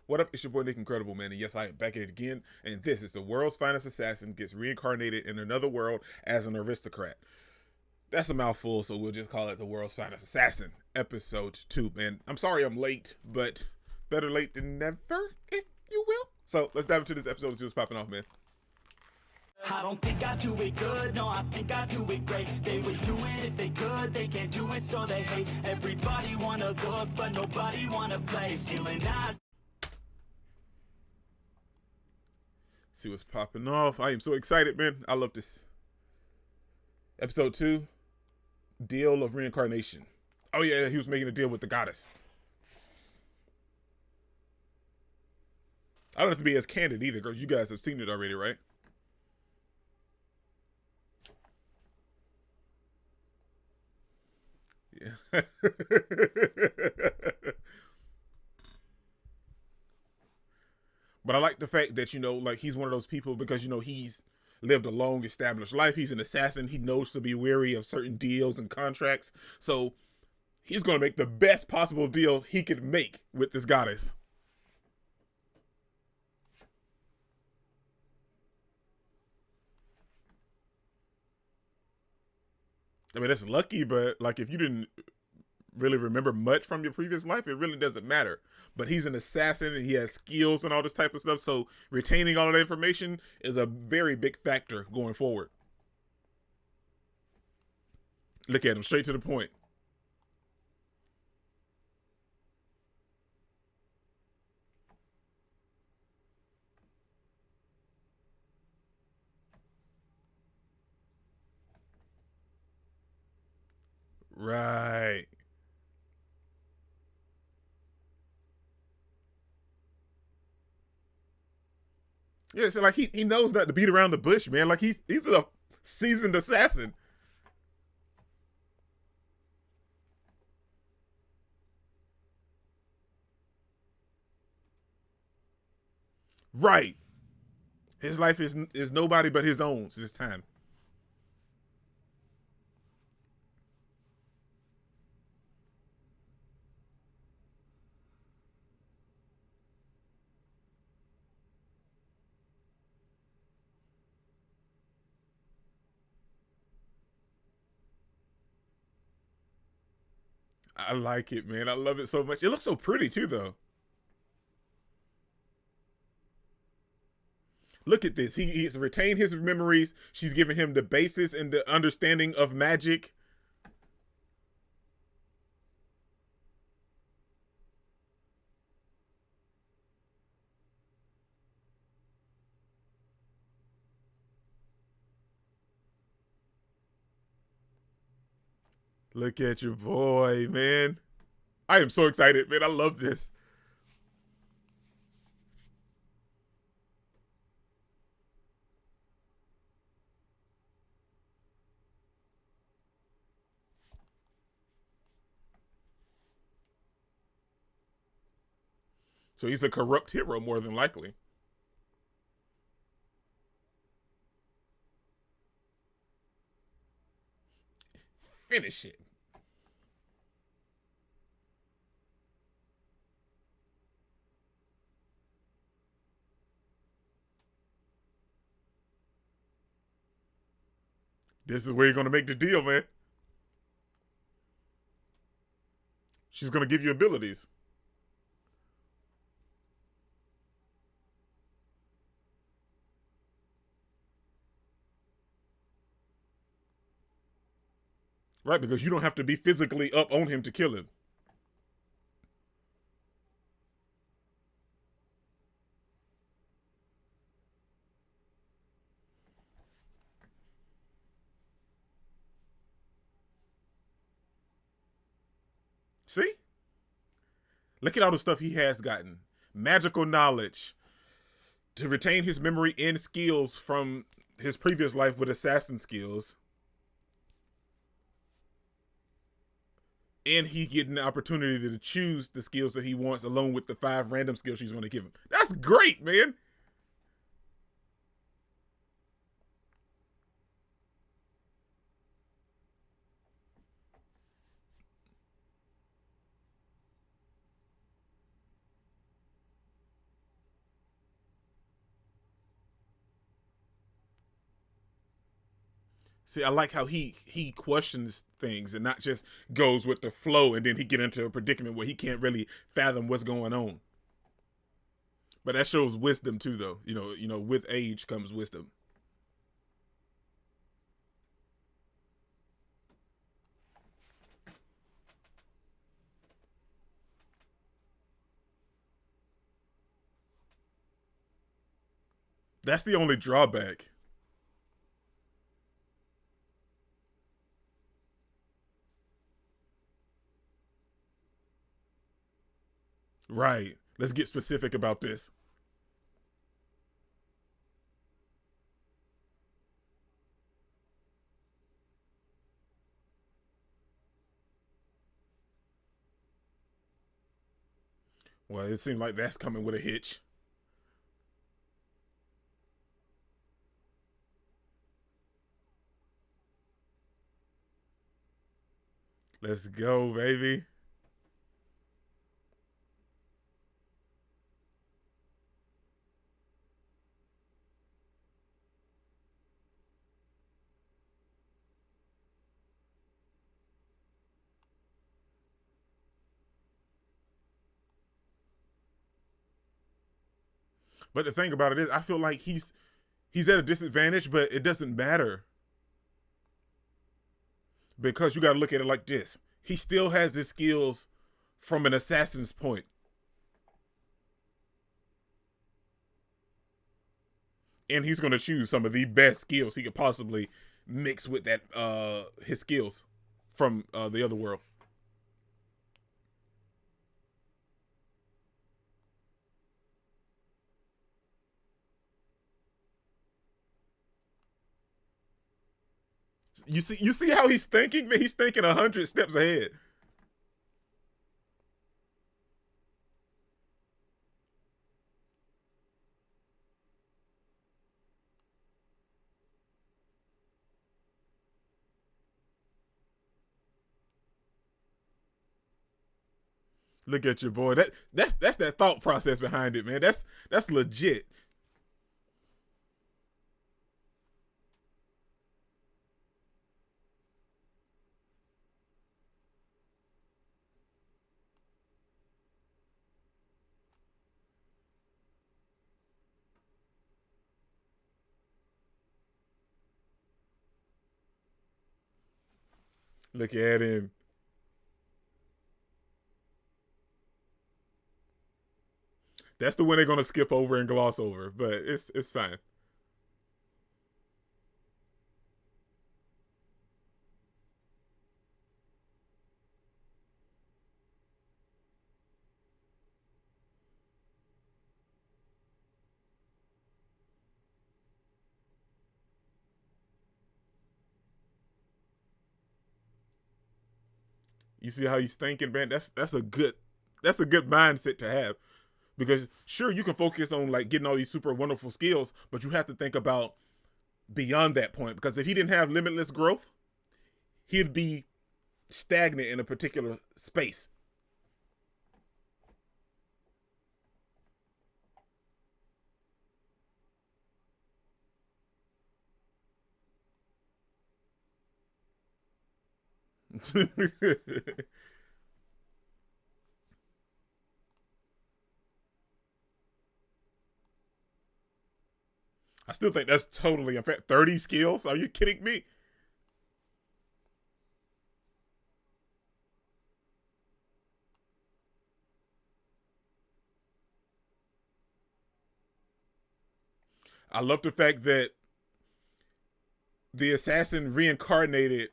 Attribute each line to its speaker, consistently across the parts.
Speaker 1: What up? It's your boy Nick Incredible, man. And yes, I am back at it again. And this is the world's finest assassin gets reincarnated in another world as an aristocrat. That's a mouthful, so we'll just call it the world's finest assassin, episode 2, man. I'm sorry I'm late, but better late than never, if you will. So let's dive into this episode and see what's popping off, man.
Speaker 2: I don't think I do it good, no, I think I do it great. They would do it if they could, they can't do it, so they hate. Everybody wanna look, but nobody wanna play. Stealing eyes.
Speaker 1: See what's popping off. I am so excited, man. I love this. Episode 2, Deal of Reincarnation. Oh yeah, he was making a deal with the goddess. I don't have to be as candid either, because you guys have seen it already, right? Yeah. But I like the fact that, like he's one of those people because, he's lived a long established life. He's an assassin. He knows to be wary of certain deals and contracts. So he's going to make the best possible deal he could make with this goddess. I mean, that's lucky, but like if you didn't really remember much from your previous life, it really doesn't matter. But he's an assassin and he has skills and all this type of stuff. So retaining all of that information is a very big factor going forward. Look at him, straight to the point. Right. Yeah, so like he knows not to beat around the bush, man. Like he's a seasoned assassin. Right. His life is nobody but his own this time. I like it, man. I love it so much. It looks so pretty too, though. Look at this. He's retained his memories. She's given him the basis and the understanding of magic. Look at your boy, man. I am so excited, man. I love this. So he's a corrupt hero, more than likely. Finish it. This is where you're going to make the deal, man. She's going to give you abilities. Right, because you don't have to be physically up on him to kill him. See? Look at all the stuff he has gotten. Magical knowledge to retain his memory and skills from his previous life with assassin skills. And he getting the opportunity to choose the skills that he wants along with the 5 random skills she's going to give him. That's great, man. See, I like how he questions things and not just goes with the flow, and then he get into a predicament where he can't really fathom what's going on. But that shows wisdom too, though. With age comes wisdom. That's the only drawback. Right. Let's get specific about this. Well, it seems like that's coming with a hitch. Let's go, baby. But the thing about it is, I feel like he's at a disadvantage, but it doesn't matter because you got to look at it like this. He still has his skills from an assassin's point, and he's going to choose some of the best skills he could possibly mix with that his skills from the other world. You see how he's thinking? Man, he's thinking 100 steps ahead. Look at your boy. That's that thought process behind it, man. That's legit. Look at him. That's the one they're gonna skip over and gloss over, but it's fine. You see how he's thinking, man? That's a good mindset to have. Because sure, you can focus on like getting all these super wonderful skills, but you have to think about beyond that point. Because if he didn't have limitless growth, he'd be stagnant in a particular space. I still think that's totally unfair. 30 skills? Are you kidding me? I love the fact that the assassin reincarnated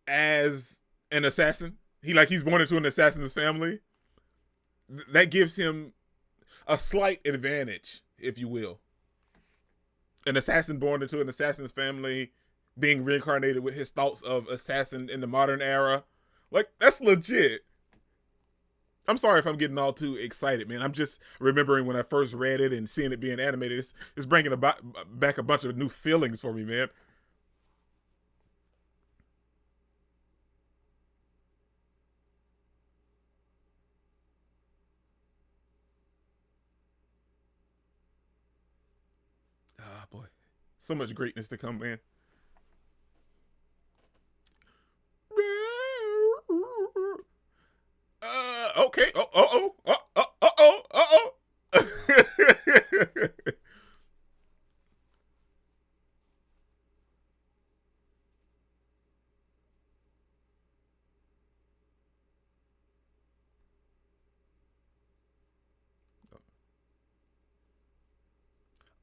Speaker 1: as an assassin. He's born into an assassin's family. That gives him a slight advantage, if you will. An assassin born into an assassin's family being reincarnated with his thoughts of assassin in the modern era. Like, that's legit. I'm sorry if I'm getting all too excited, man. I'm just remembering when I first read it and seeing it being animated. It's bringing back a bunch of new feelings for me, man. Ah, boy. So much greatness to come, man. Okay. Oh.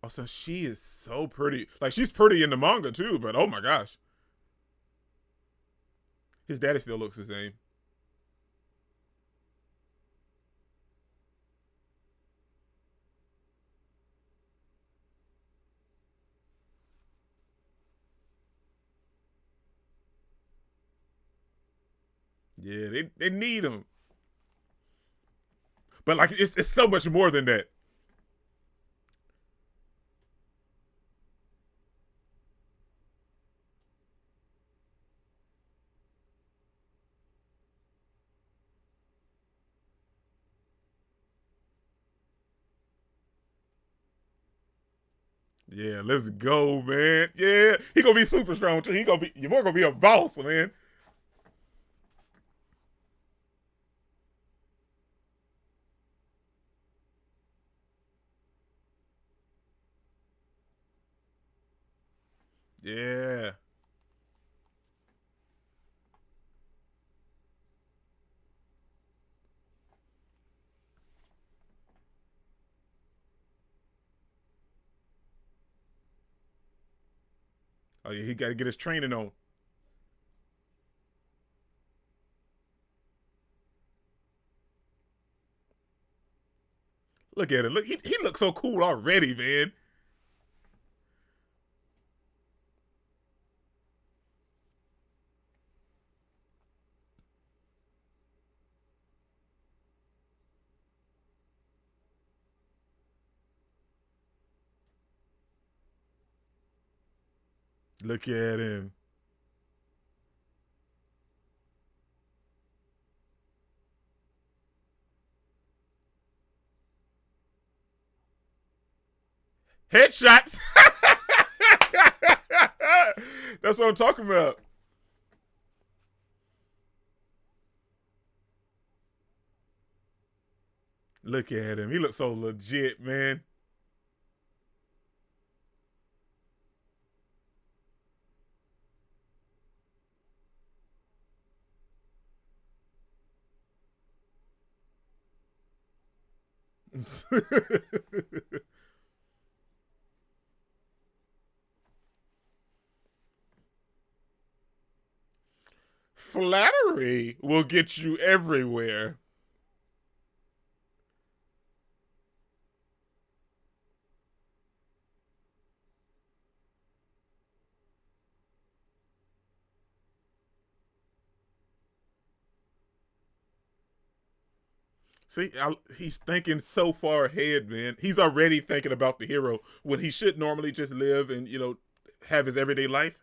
Speaker 1: Oh, so she is so pretty. Like she's pretty in the manga too, but oh my gosh, his daddy still looks the same. Yeah, they need him, but like it's so much more than that. Yeah, let's go, man. Yeah, he gonna be super strong too. He gonna be your boy gonna be a boss, man. Yeah. Oh yeah, he got to get his training on. Look at him. Look, he looks so cool already, man. Look at him. Headshots. That's what I'm talking about. Look at him. He looks so legit, man. Flattery will get you everywhere. See, he's thinking so far ahead, man. He's already thinking about the hero when he should normally just live and have his everyday life.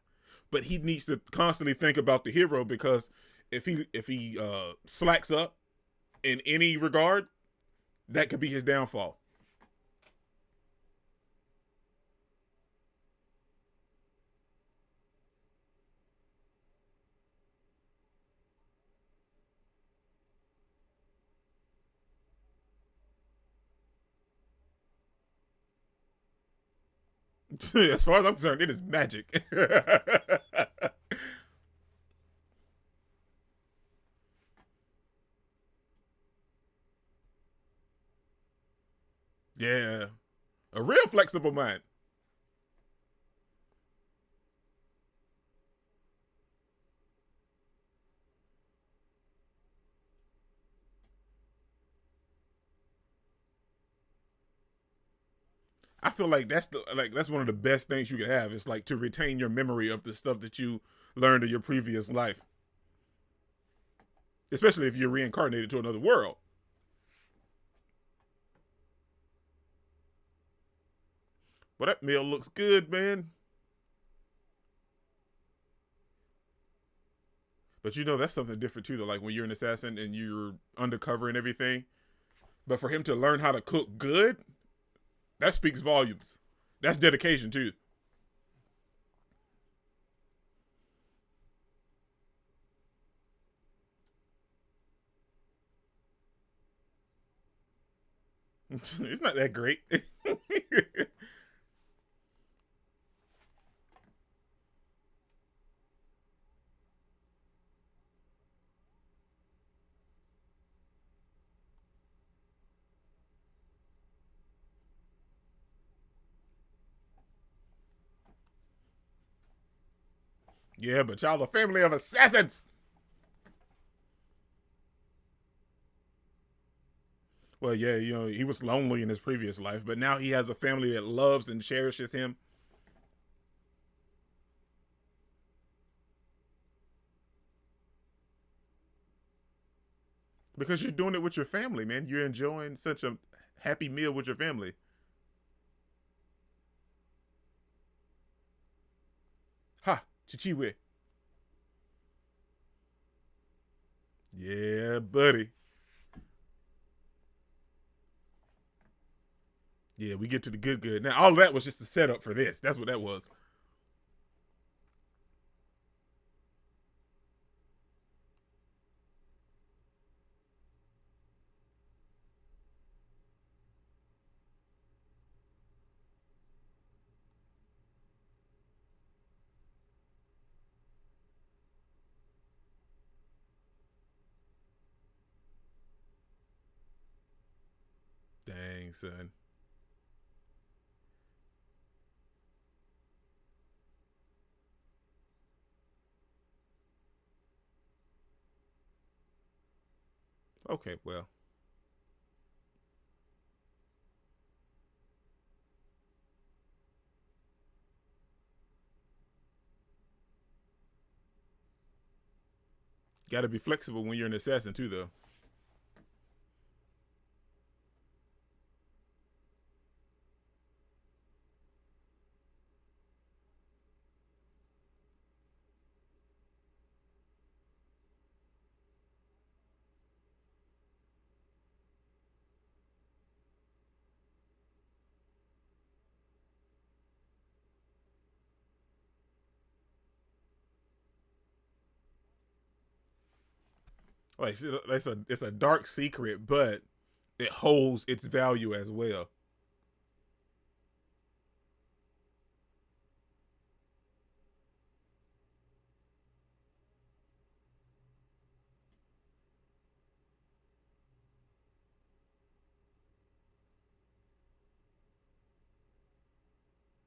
Speaker 1: But he needs to constantly think about the hero because if he slacks up in any regard, that could be his downfall. As far as I'm concerned, it is magic. Yeah, a real flexible mind. I feel like that's one of the best things you can have. It's like to retain your memory of the stuff that you learned in your previous life, especially if you're reincarnated to another world. But that meal looks good, man. But that's something different too. Though, like when you're an assassin and you're undercover and everything. But for him to learn how to cook good, that speaks volumes. That's dedication too. It's not that great. Yeah, but y'all a family of assassins. Well, yeah, he was lonely in his previous life, but now he has a family that loves and cherishes him. Because you're doing it with your family, man. You're enjoying such a happy meal with your family. Ha, Chichiwe. Yeah, buddy. Yeah, we get to the good. Now, all that was just the setup for this. That's what that was. Dang, son. Okay, well, got to be flexible when you're an assassin too, though. Like it's a dark secret, but it holds its value as well.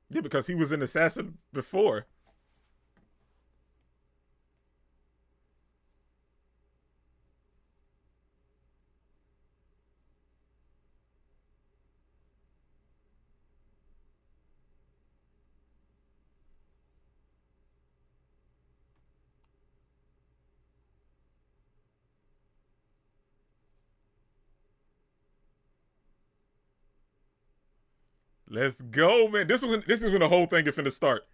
Speaker 1: Yeah, because he was an assassin before. Let's go, man. This is when the whole thing is finna start.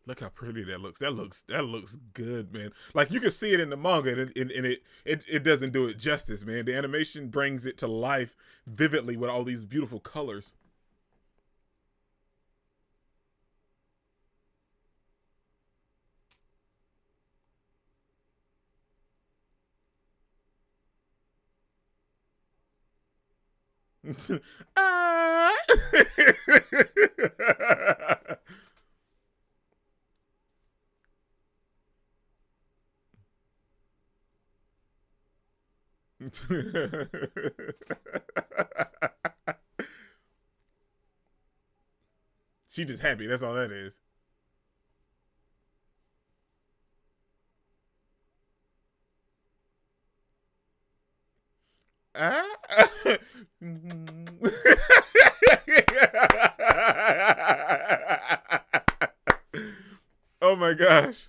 Speaker 1: Look how pretty that looks. That looks good, man. Like you can see it in the manga, and it doesn't do it justice, man. The animation brings it to life vividly with all these beautiful colors. Ah! She just happy. That's all that is. Ah? Oh my gosh.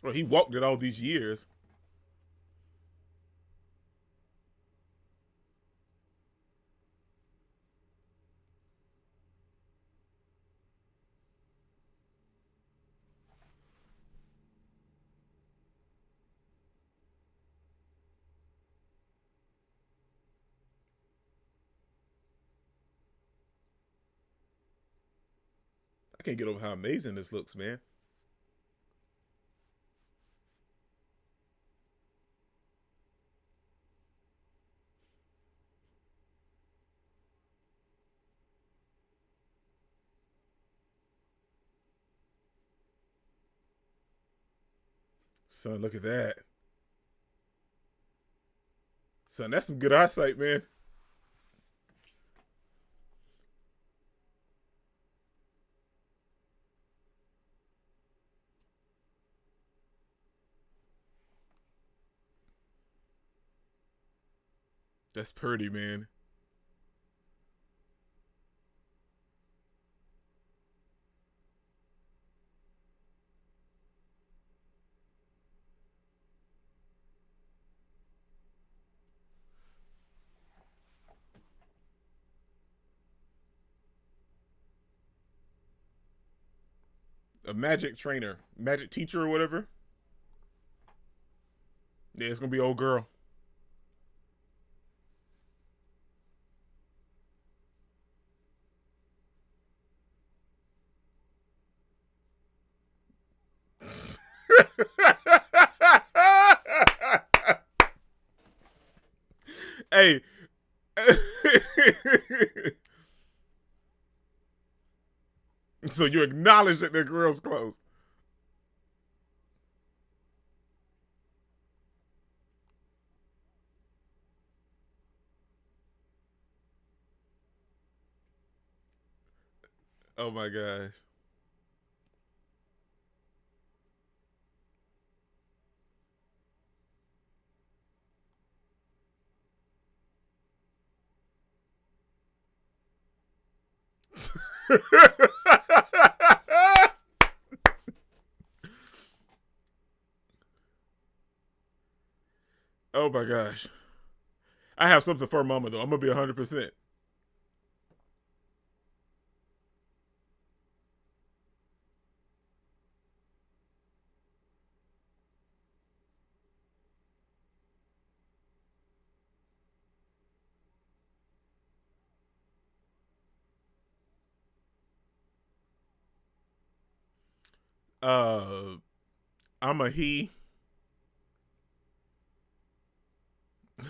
Speaker 1: Well, he walked it all these years. I can't get over how amazing this looks, man. Son, look at that. Son, that's some good eyesight, man. That's pretty, man. A magic trainer, magic teacher or whatever. Yeah, it's gonna be old girl. Hey. So you acknowledge that the girl's close. Oh my gosh. Oh my gosh. I have something for Mama though. I'm gonna be 100%. Uh, I'm a he.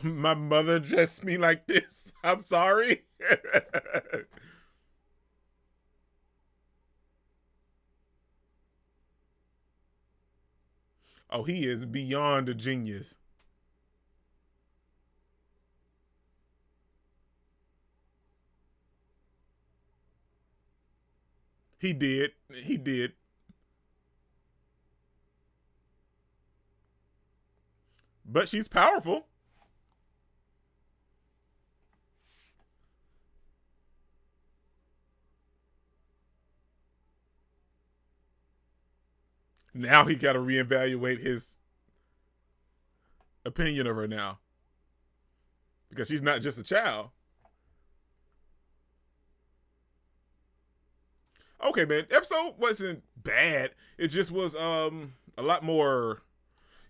Speaker 1: My mother dressed me like this. I'm sorry. Oh, he is beyond a genius. He did. He did. But she's powerful. Now he got to reevaluate his opinion of her now because she's not just a child. Okay, man. Episode wasn't bad. It just was a lot more,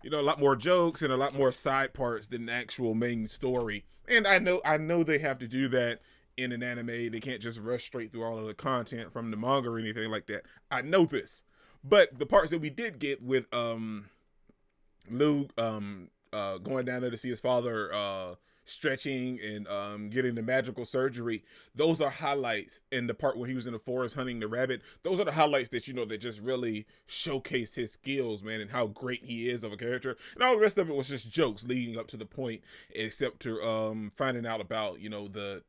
Speaker 1: a lot more jokes and a lot more side parts than the actual main story. And I know they have to do that in an anime. They can't just rush straight through all of the content from the manga or anything like that. I know this. But the parts that we did get with Lou going down there to see his father stretching and getting the magical surgery, those are highlights. In the part when he was in the forest hunting the rabbit, those are the highlights that that just really showcase his skills, man, and how great he is of a character. And all the rest of it was just jokes leading up to the point, except to finding out about the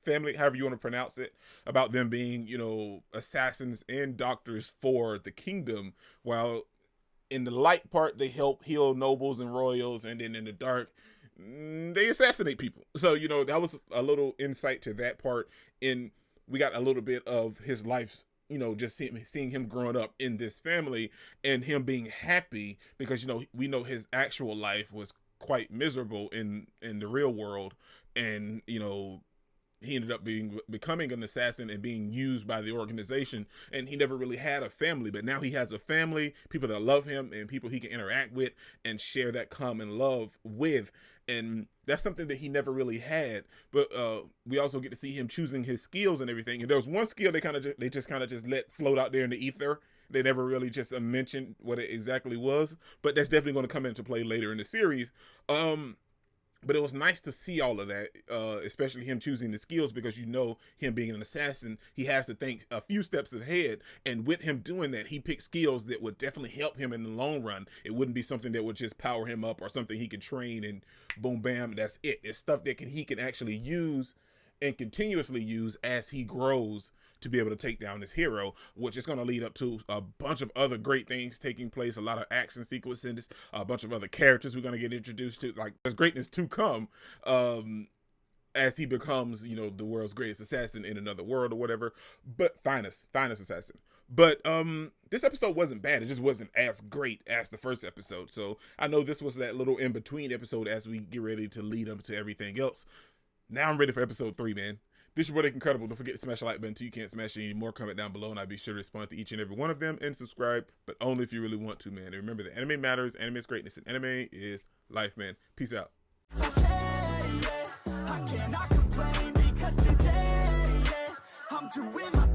Speaker 1: family, however you want to pronounce it, about them being assassins and doctors for the kingdom, while in the light part they help heal nobles and royals, and then in the dark they assassinate people. So that was a little insight to that part. And we got a little bit of his life you know, just seeing him growing up in this family and him being happy because, you know, we know his actual life was quite miserable in the real world. And, you know, he ended up becoming an assassin and being used by the organization, and he never really had a family, but now he has a family, people that love him and people he can interact with and share that common love with. And that's something that he never really had. But we also get to see him choosing his skills and everything. And there was one skill they just let float out there in the ether. They never really just mentioned what it exactly was, but that's definitely going to come into play later in the series. But it was nice to see all of that, especially him choosing the skills, because, you know, him being an assassin, he has to think a few steps ahead. And with him doing that, he picked skills that would definitely help him in the long run. It wouldn't be something that would just power him up or something he could train and boom, bam, that's it. It's stuff that he can actually use and continuously use as he grows to be able to take down this hero, which is going to lead up to a bunch of other great things taking place, a lot of action sequences, a bunch of other characters we're going to get introduced to. Like, there's greatness to come as he becomes, you know, the world's greatest assassin in another world or whatever, but finest assassin. But this episode wasn't bad. It just wasn't as great as the first episode. So I know this was that little in-between episode as we get ready to lead up to everything else. Now I'm ready for episode 3, man. This is your boy Incredible. Don't forget to smash the like button until you can't smash any more. Comment down below and I'll be sure to respond to each and every one of them and subscribe, but only if you really want to, man. And remember that anime matters, anime is greatness, and anime is life, man. Peace out.
Speaker 2: I cannot complain because today, I'm doing my